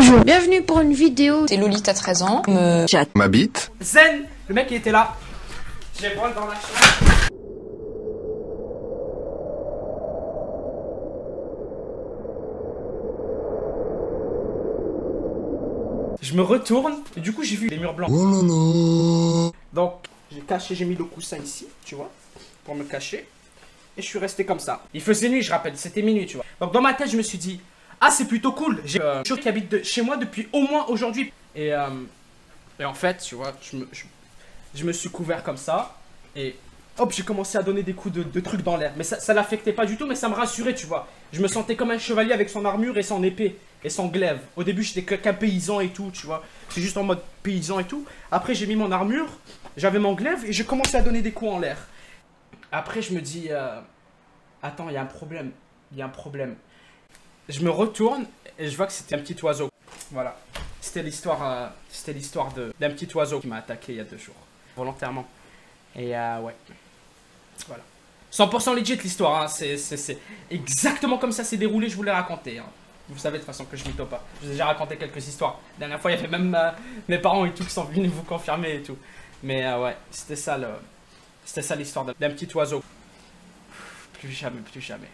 Bonjour, bienvenue pour une vidéo. C'est Lolita, 13 ans. Ma bite. Zen, le mec il était là. J'ai vol dans la chambre. Je me retourne et du coup j'ai vu les murs blancs. Oh non non. Donc j'ai mis le coussin ici, tu vois, pour me cacher. Et je suis resté comme ça. Il faisait nuit, je rappelle, c'était minuit, tu vois. Donc dans ma tête je me suis dit, ah c'est plutôt cool. J'ai un chose qui habite chez moi depuis au moins aujourd'hui. Et en fait, tu vois, je me suis couvert comme ça. Et hop, j'ai commencé à donner des coups de trucs dans l'air. Mais ça l'affectait pas du tout, mais ça me rassurait, tu vois. Je me sentais comme un chevalier avec son armure et son épée. Et son glaive. Au début, j'étais qu'un paysan et tout, tu vois. C'est juste en mode paysan et tout. Après, j'ai mis mon armure, j'avais mon glaive et j'ai commencé à donner des coups en l'air. Après, je me dis, attends, il y a un problème. Il y a un problème. Je me retourne et je vois que c'était un petit oiseau. Voilà. C'était l'histoire d'un petit oiseau qui m'a attaqué il y a 2 jours. Volontairement. Et ouais. Voilà. 100% legit l'histoire, hein. C'est exactement comme ça s'est déroulé, je vous l'ai raconté. Hein. Vous savez de toute façon que je mytho pas. Je vous ai déjà raconté quelques histoires. La dernière fois, il y avait même mes parents et tout qui sont venus vous confirmer et tout. Mais ouais, c'était ça l'histoire d'un petit oiseau. Plus jamais, plus jamais.